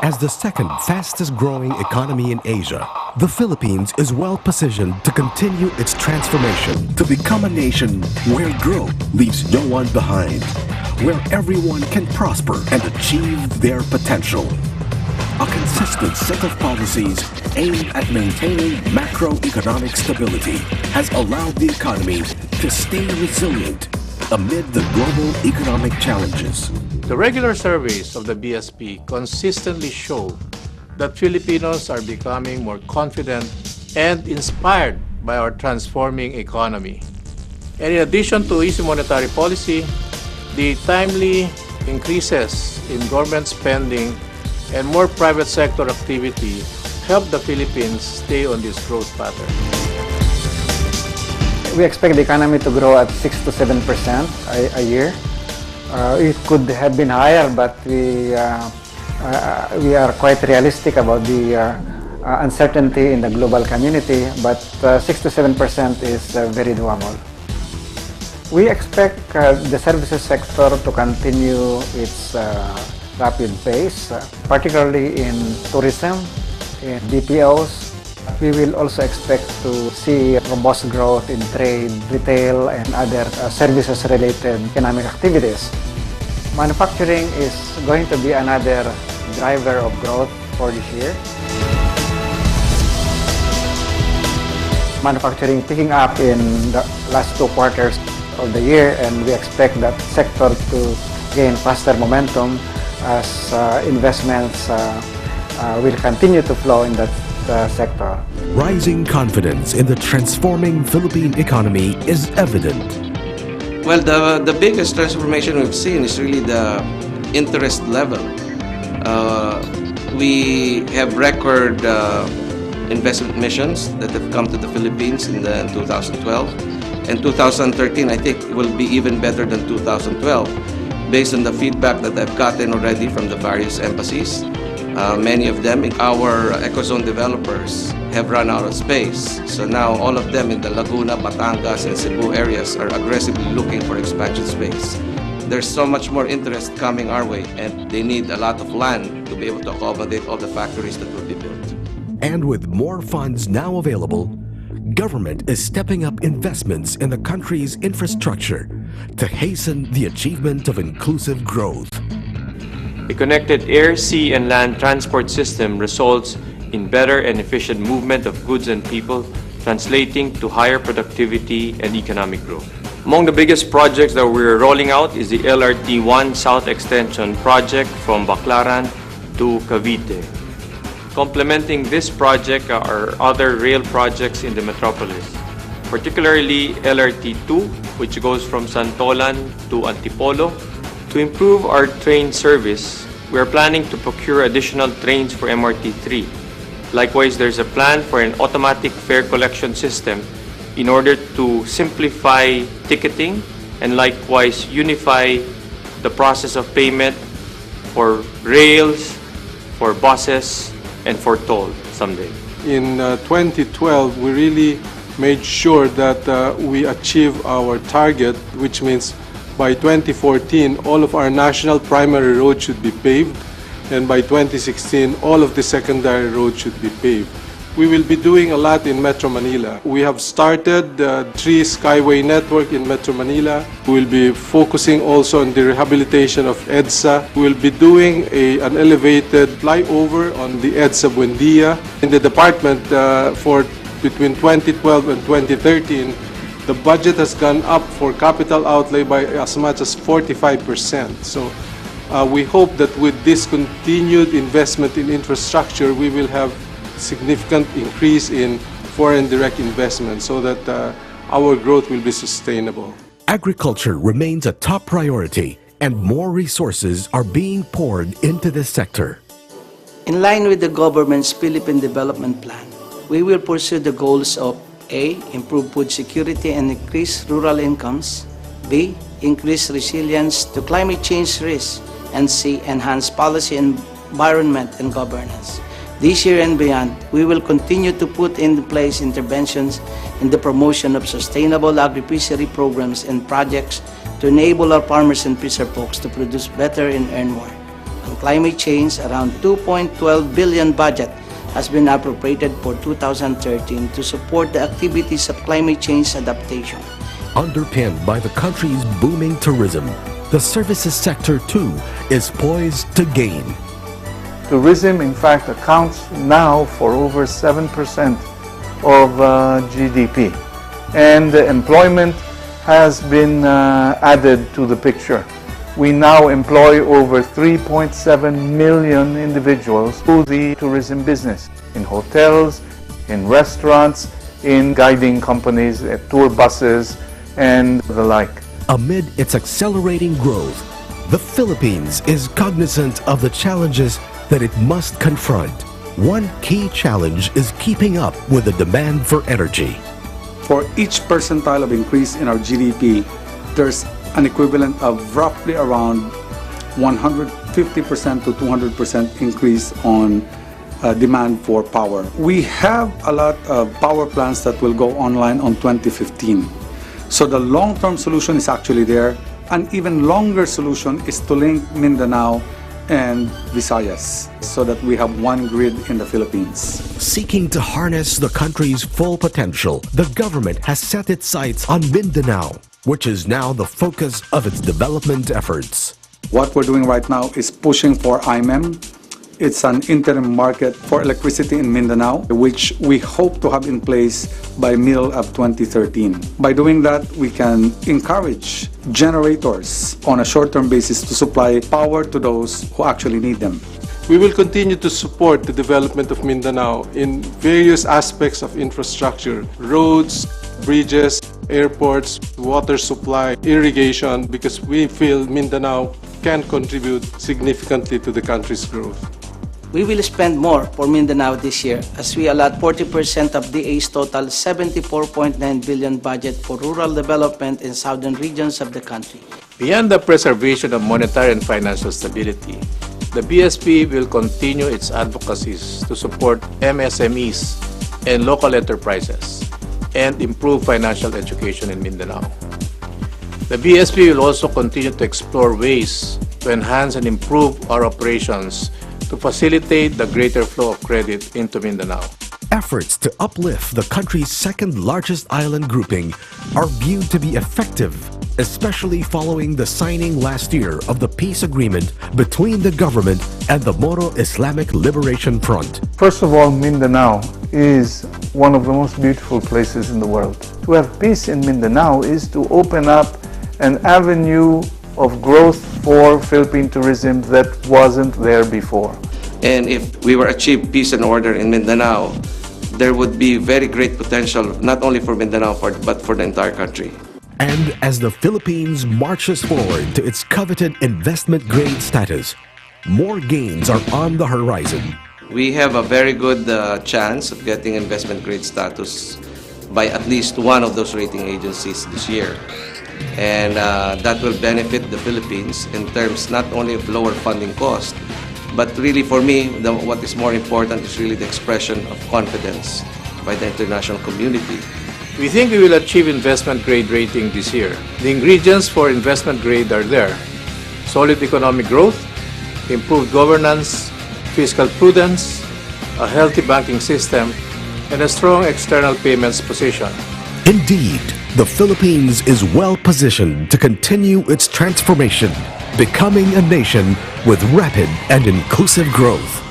As the second fastest growing economy in Asia, the Philippines is well positioned to continue its transformation to become a nation where growth leaves no one behind, where everyone can prosper and achieve their potential. A consistent set of policies aimed at maintaining macroeconomic stability has allowed the economy to stay resilient amid the global economic challenges. The regular surveys of the BSP consistently show that Filipinos are becoming more confident and inspired by our transforming economy. And in addition to easy monetary policy, the timely increases in government spending and more private sector activity help the Philippines stay on this growth pattern. We expect the economy to grow at 6 to 7% a year. It could have been higher, but we are quite realistic about the uncertainty in the global community, but 6 to 7% is very doable. We expect the services sector to continue its rapid pace, particularly in tourism, in BPOs. We will also expect to see robust growth in trade, retail, and other services-related economic activities. Manufacturing is going to be another driver of growth for this year. Manufacturing picking up in the last 2 quarters of the year, and we expect that sector to gain faster momentum as investments will continue to flow in that sector. Rising confidence in the transforming Philippine economy is evident. Well, the biggest transformation we've seen is really the interest level. We have record investment missions that have come to the Philippines in 2012. And 2013, I think, will be even better than 2012 based on the feedback that I've gotten already from the various embassies. Many of them, our ecozone developers, have run out of space. So now all of them in the Laguna, Batangas, and Cebu areas are aggressively looking for expansion space. There's so much more interest coming our way, and they need a lot of land to be able to accommodate all the factories that will be built. And with more funds now available, government is stepping up investments in the country's infrastructure to hasten the achievement of inclusive growth. A connected air, sea, and land transport system results in better and efficient movement of goods and people, translating to higher productivity and economic growth. Among the biggest projects that we're rolling out is the LRT-1 South Extension project from Baclaran to Cavite. Complementing this project are other rail projects in the metropolis, particularly LRT-2, which goes from Santolan to Antipolo. To improve our train service, we are planning to procure additional trains for MRT-3. Likewise, there's a plan for an automatic fare collection system in order to simplify ticketing and likewise unify the process of payment for rails, for buses, and for toll someday. In 2012, we really made sure that we achieve our target, which means by 2014, all of our national primary roads should be paved, and by 2016, all of the secondary roads should be paved. We will be doing a lot in Metro Manila. We have started the 3 Skyway network in Metro Manila. We will be focusing also on the rehabilitation of EDSA. We will be doing an elevated flyover on the EDSA Buendia. In the department for between 2012 and 2013, the budget has gone up for capital outlay by as much as 45%. So we hope that with this continued investment in infrastructure, we will have significant increase in foreign direct investment so that our growth will be sustainable. Agriculture remains a top priority, and more resources are being poured into this sector. In line with the government's Philippine Development Plan, we will pursue the goals of A. Improve food security and increase rural incomes. B. Increase resilience to climate change risks. And C. Enhance policy, environment, and governance. This year and beyond, we will continue to put in place interventions in the promotion of sustainable agri-fishery programs and projects to enable our farmers and fisher folks to produce better and earn more. On climate change, around 2.12 billion budget has been appropriated for 2013 to support the activities of climate change adaptation. Underpinned by the country's booming tourism, the services sector too is poised to gain. Tourism, in fact, accounts now for over 7% of GDP, and employment has been added to the picture. We now employ over 3.7 million individuals through the tourism business, in hotels, in restaurants, in guiding companies, tour buses, and the like. Amid its accelerating growth, the Philippines is cognizant of the challenges that it must confront. One key challenge is keeping up with the demand for energy. For each percentile of increase in our GDP, there's an equivalent of roughly around 150% to 200% increase on demand for power. We have a lot of power plants that will go online on 2015. So the long-term solution is actually there. An even longer solution is to link Mindanao and Visayas so that we have one grid in the Philippines. Seeking to harness the country's full potential, the government has set its sights on Mindanao, which is now the focus of its development efforts. What we're doing right now is pushing for IMEM. It's an interim market for electricity in Mindanao, which we hope to have in place by middle of 2013. By doing that, we can encourage generators on a short-term basis to supply power to those who actually need them. We will continue to support the development of Mindanao in various aspects of infrastructure, roads, bridges, airports, water supply, irrigation, because we feel Mindanao can contribute significantly to the country's growth. We will spend more for Mindanao this year as we allot 40% of DA's total 74.9 billion budget for rural development in southern regions of the country. Beyond the preservation of monetary and financial stability, the BSP will continue its advocacies to support MSMEs and local enterprises and improve financial education in Mindanao. The BSP will also continue to explore ways to enhance and improve our operations to facilitate the greater flow of credit into Mindanao. Efforts to uplift the country's second-largest island grouping are viewed to be effective, especially following the signing last year of the peace agreement between the government and the Moro Islamic Liberation Front. First of all, Mindanao is one of the most beautiful places in the world. To have peace in Mindanao is to open up an avenue of growth for Philippine tourism that wasn't there before. And if we were achieve peace and order in Mindanao, there would be very great potential not only for Mindanao but for the entire country. And as the Philippines marches forward to its coveted investment grade status, more gains are on the horizon. We have a very good chance of getting investment grade status by at least one of those rating agencies this year. And that will benefit the Philippines in terms not only of lower funding cost, but really for me, what is more important is really the expression of confidence by the international community. We think we will achieve investment grade rating this year. The ingredients for investment grade are there: solid economic growth, improved governance, fiscal prudence, a healthy banking system, and a strong external payments position. Indeed, the Philippines is well positioned to continue its transformation, becoming a nation with rapid and inclusive growth.